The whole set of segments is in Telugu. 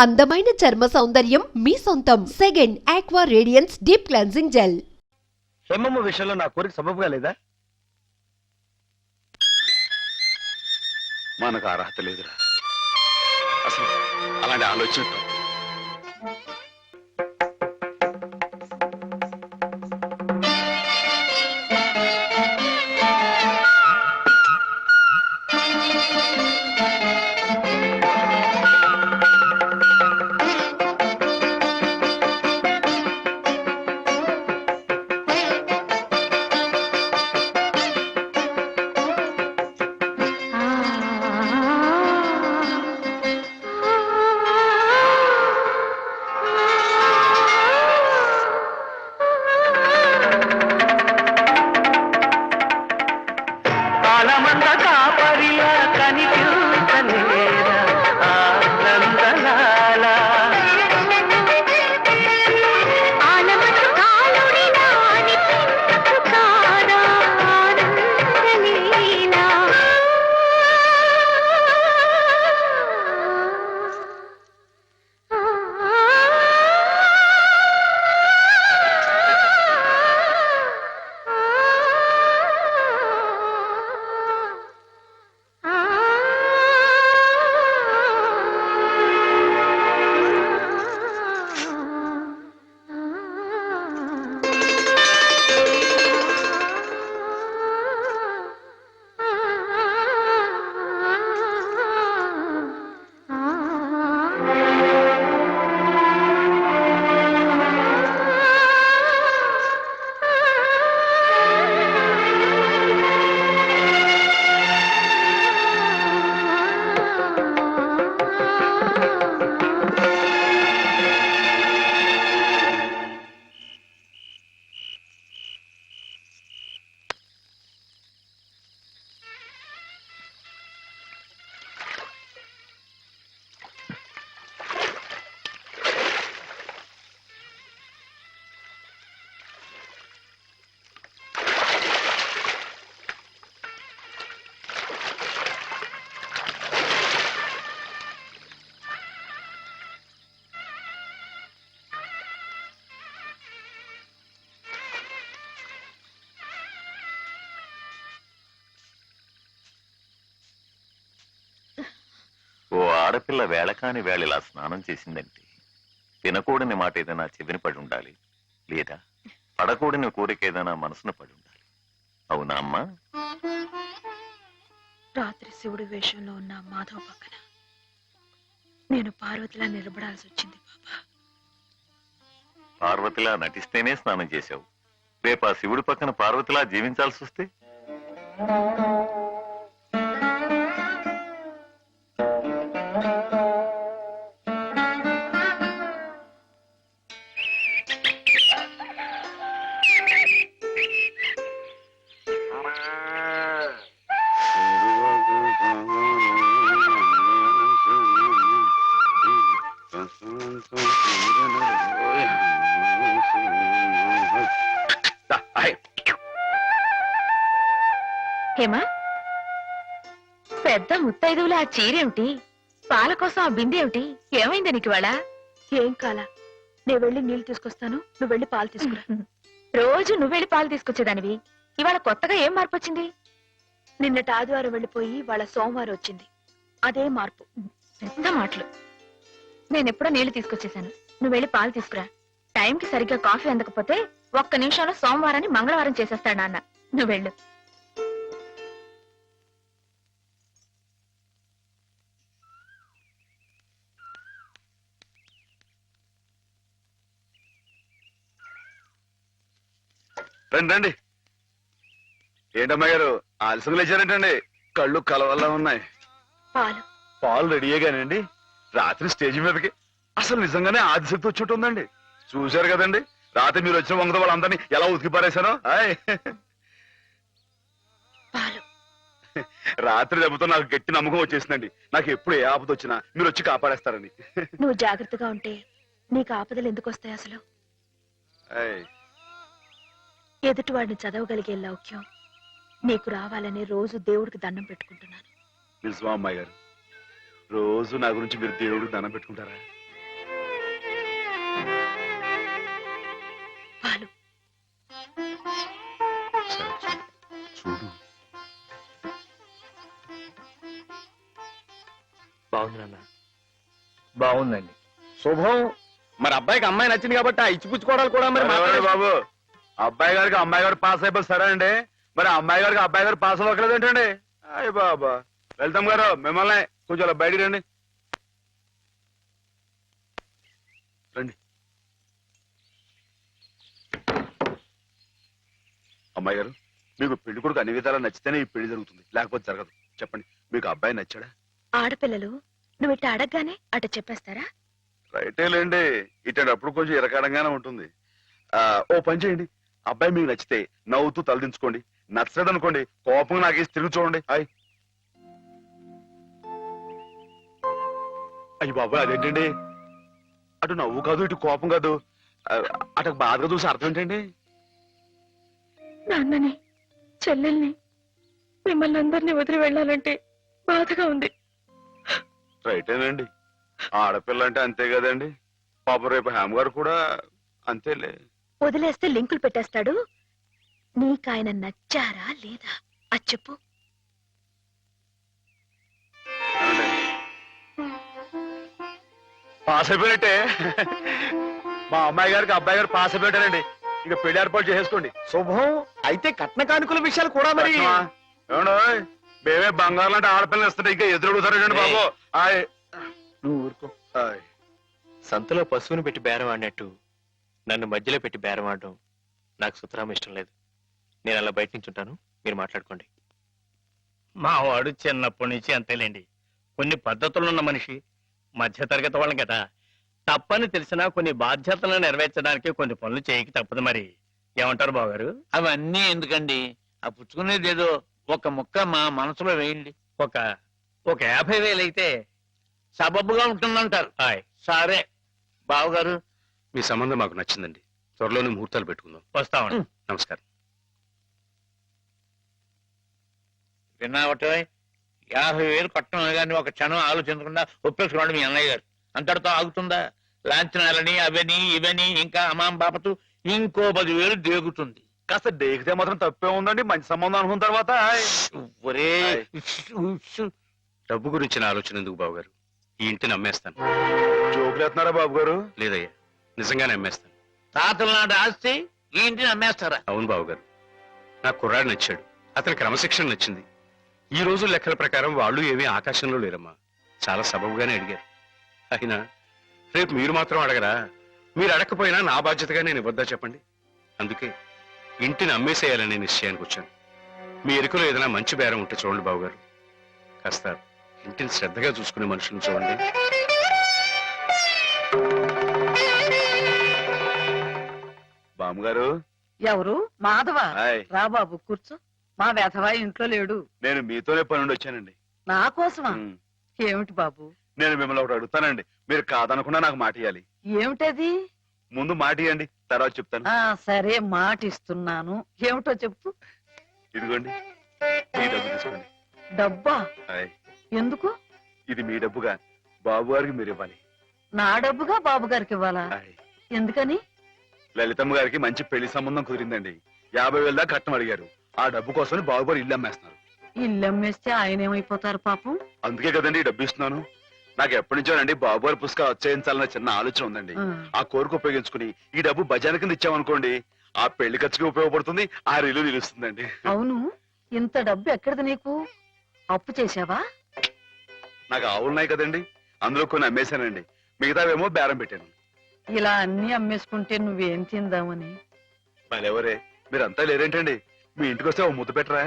అందమైన చర్మ సౌందర్యం మీ సొంతం. Second aqua radiance deep cleansing gel. Hemamma విషయంలో నా కోరిక సబబుగా లేదా? మనకు అర్హత లేదురా. అసలు అలాంటి ఆలోచన ఆడపిల్ల వేళకాని వేళ ఇలా స్నానం చేసిందంటే తినకూడని మాట ఏదైనా చెవిని పడి ఉండాలి, లేదా పడకూడని కోరిక ఏదైనా మనసును పడి ఉండాలి. అవునా అమ్మా? రాత్రి శివుడి వేషంలో ఉన్న మాధవ్ పక్కన నేను పార్వతిలా నిలబడాల్సి వచ్చింది బాబా. పార్వతిలా నటిస్తేనే స్నానం చేశావు. రేపు ఆ శివుడి పక్కన పార్వతిలా జీవించాల్సి వస్తే? హేమా, పెద్ద ముత్తైదువులు ఆ చీరేమిటి? పాల కోసం ఆ బిందె ఏమిటి? ఏమైంది నీకు ఇవాళ? ఏం కాలా, నేను వెళ్ళి నీళ్లు తీసుకొస్తాను, నువ్వు వెళ్ళి పాలు తీసుకురా. రోజు నువ్వు వెళ్ళి పాలు తీసుకొచ్చేదానివి, ఇవాళ కొత్తగా ఏం మార్పు వచ్చింది? నిన్నటి ఆదివారం వెళ్ళిపోయి వాళ్ళ సోమవారం వచ్చింది, అదే మార్పు. పెద్ద మాటలు. నేనెప్పుడో నీళ్లు తీసుకొచ్చేసాను, నువ్వు వెళ్ళి పాలు తీసుకురా. టైంకి సరిగ్గా కాఫీ అందకపోతే ఒక్క నిమిషంలో సోమవారాన్ని మంగళవారం చేసేస్తాడు నాన్న. నువ్వు వెళ్ళు. రండి రండి. ఏంటమ్మా గారు ఆలస్యం లేచారంటండి? కళ్ళు కలవల్లా ఉన్నాయి. పాలు పాలు రెడీయేగానండి. రాత్రి స్టేజ్ మీదకి అసలు నిజంగానే ఆదిశక్తి వచ్చేట్టుందండి. చూశారు కదండి రాత్రి మీరు వచ్చిన వంగతో వాళ్ళందరినీ ఎలా ఉతికి పారేశానో. రాత్రి దెబ్బతో నాకు గట్టి నమ్మకం వచ్చేసిందండి. నాకు ఎప్పుడు ఏ ఆపద వచ్చినా మీరు వచ్చి కాపాడేస్తారని. నువ్వు జాగ్రత్తగా ఉంటే నీకు ఆపదలు ఎందుకు వస్తాయి అసలు? ఎదుటివాడిని చదవగలిగే లౌక్యం నీకు రావాలని రోజు దేవుడికి దండం పెట్టుకుంటున్నాను. నిజమా అమ్మాయి గారు? రోజు నా గురించి మీరు దేవుడికి దండం పెట్టుకుంటారా? పాలు. సరే, చూడు. బాగుంది నాన్న, బాగుందండి. శుభం. మరి అబ్బాయికి అమ్మాయి నచ్చింది కాబట్టి ఆ ఇచ్చిపుచ్చుకోవడాలు కూడా మరి మాట్లాడే- బాబు, అబ్బాయి గారికి అమ్మాయి గారు పాస్ అయిపోయి సరే అండి, మరి అమ్మాయి గారికి అబ్బాయి గారు పాస్ అవ్వట్లేదు ఏంటండి? అయ్య బాబా, వెళ్తాం గారు, మిమ్మల్ని కొంచెం అలా బయటికి రండి. రండి. అమ్మాయి గారు, మీకు పెళ్లి కొడుకు అన్ని విధాలా నచ్చితేనే ఈ పెళ్లి జరుగుతుంది, లేకపోతే జరగదు. చెప్పండి, మీకు అబ్బాయి నచ్చాడా? ఆడపిల్లలు నువ్వు ఇట్ట అడగగానే అట చెప్పేస్తారా? రైటే లేండి, ఇటప్పుడు కొంచెం ఇరకాడంగానే ఉంటుంది. ఓ పని చేయండి, అబ్బాయి మీకు నచ్చితే నవ్వుతూ తలదించుకోండి, నచ్చలేదు అనుకోండి కోపంగా నాకేసి తిరిగి చూడండి. అయ్యి బాబాయ్, అదేంటండి? అటు నవ్వు కాదు, ఇటు కోపం కాదు, అటు బాధగా చూసి అర్థం ఏంటండి? నాన్నని, చెల్లెల్ని, మిమ్మల్ని అందరినీ వదిలి వెళ్ళాలంటే బాధగా ఉంది. రైటేనండి, ఆడపిల్ల అంటే అంతే కదండి. పాపం రేపు హేమ గారు కూడా అంతేలే. వదిలేస్తే లింకులు పెట్టేస్తాడు. నీకాయన నచ్చారా లేదా అది చెప్పు. పాస్ అయిపోయినట్టే. మా అమ్మాయి గారికి అబ్బాయి గారు పాస్ అయిపోయారండి. ఇక పెళ్లి ఏర్పాటు చేసేసుకోండి. శుభం. అయితే కట్న కానుకల విషయాలు కూడా మరి ఏమండోయ్, మేమే బంగారం లాంటి ఆడపిల్లలు ఇస్తుంటే ఇంకా ఎదురుడుతారండి బాబు. నువ్వు ఊరుకో. సంతలో పశువుని పెట్టి బేరం ఆడినట్టు నన్ను మధ్యలో పెట్టి బేరం ఆడడం నాకు సుతరాం ఇష్టం లేదు. నేను అలా బయట నుంచి ఉంటాను, మీరు మాట్లాడుకోండి. మా వాడు చిన్నప్పటి నుంచి అంతేలేండి. కొన్ని పద్ధతులున్న మనిషి, మధ్యతరగతి వాళ్ళం కదా. తప్పని తెలిసినా కొన్ని బాధ్యతలను నెరవేర్చడానికి కొన్ని పనులు చేయక తప్పదు. మరి ఏమంటారు బావగారు? అవన్నీ ఎందుకండి, ఆ పుచ్చుకునేది ఏదో ఒక ముక్క మా మనసులో వేయండి. ఒక 50,000 అయితే సబబుగా ఉంటుందంటారు. హాయ్, సరే బావగారు, మీ సంబంధం మాకు నచ్చిందండి. త్వరలోనే ముహూర్తాలు పెట్టుకుందాం. వస్తామండి. నమస్కారం. విన్నావటే 50,000 కట్టడం కానీ ఒక క్షణం ఆలోచించకుండా ఒప్పేసుకోండి మీ అన్నయ్య గారు. అంతటితో ఆగుతుందా? లాంఛనాలని అవని ఇవని ఇంకా అమాం బాపతు ఇంకో 10,000 దేగుతుంది. కాస్త డేకితే మాత్రం తప్పే ఉందండి. మంచి సంబంధం అనుకున్న తర్వాత ఒరే డబ్బు గురించిన ఆలోచన ఎందుకు బాబు గారు? ఈ ఇంటిని అమ్మేస్తాను. జోకులేస్తున్నారా బాబు గారు? లేదయ్యా, నిజంగానే అమ్మేస్తాను. తాతల నాటి ఆస్తి ఈ ఇంటిని అమ్మేస్తారా? అవును బాబు గారు, నాకు కుర్రాడు నచ్చాడు, అతని క్రమశిక్షణ నచ్చింది. ఈ రోజు లెక్కల ప్రకారం వాళ్ళు ఏమీ ఆకాశంలో లేరమ్మా, చాలా సబబుగానే అడిగారు. అయినా రేపు మీరు మాత్రం అడగరా? మీరు అడగకపోయినా నా బాధ్యతగా నేను ఇవ్వద్దా చెప్పండి? అందుకే ఇంటిని అమ్మేసేయాలనే నిశ్చయానికి వచ్చాను. మీ ఎరుకలో ఏదైనా మంచి బేరం ఉంటే చూడండి బాబు గారు. కాస్త ఇంటిని శ్రద్ధగా చూసుకునే మనుషులను చూడండి. బామ్మగారు. ఎవరు? మాధవ. హాయ్. రా బాబు కూర్చో. మా వెధవా ఇంట్లో లేడు. నేను మీతోనే పని నుండి వచ్చానండి. నా కోసమా? ఉమ్. ఏమిటి బాబు? నేను మిమ్మల్ని ఒకటి అడుగుతానండి, మీరు కాదనకుండా నాకు మాట ఇవ్వాలి. ఏమిటది? ముందు మాట ఇవ్వండి, తర్వాత చెప్తాను. సరే, మాట ఇస్తున్నాను. ఏమిటో చెప్పు. ఇదిగోండి, మీ డబ్బు తీసుకోండి. డబ్బా? హాయ్. ఎందుకు? ఇది మీ డబ్బుగా బాబు గారికి మీరు ఇవ్వాలి. నా డబ్బుగా బాబు గారికి ఇవ్వాలా? హాయ్. ఎందుకని? లలితమ్మ గారికి మంచి పెళ్లి సంబంధం కుదిరిందండి. 50,000 దాకా కట్నం అడిగారు. ఆ డబ్బు కోసం బాబు గారు ఇల్లు అమ్మేస్తున్నారు. ఇల్లు అమ్మేస్తే ఆయన ఏమైపోతారు పాపం? అందుకే కదండి ఈ డబ్బు ఇస్తున్నాను. నాకు ఎప్పటి నుంచోనండి బాబు గారి పుస్తకం వచ్చేయించాలన్న చిన్న ఆలోచన ఉందండి. ఆ కోరిక ఉపయోగించుకుని ఈ డబ్బు బజార్ కింద ఇచ్చామనుకోండి, ఆ పెళ్లి ఖర్చుకి ఉపయోగపడుతుంది, ఆ ఇల్లు నిలుస్తుందండి. అవును, ఇంత డబ్బు ఎక్కడిది నీకు? అప్పు చేశావా? నాకు ఆవులున్నాయి కదండి, అందులో కొన్ని అమ్మేశానండి, మిగతావేమో బేరం పెట్టాను. ఇలా అన్ని అమ్మేసుకుంటే నువ్వేం తిందామని? మరెవరే, మీరంతా లేరేంటండి? మీ ఇంటికి వస్తే ఓ ముద్దు పెట్టరా?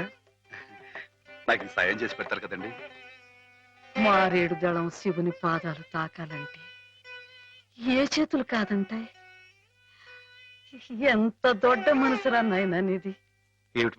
నాకు ఈ సాయం చేసి పెడతారు కదండి. మారేడు దళం శివుని పాదాలు తాకాలంటే ఏ చేతులు కాదంటాయి? ఎంత దొడ్డ మనసురా నాయనా నీది. ఏమిటి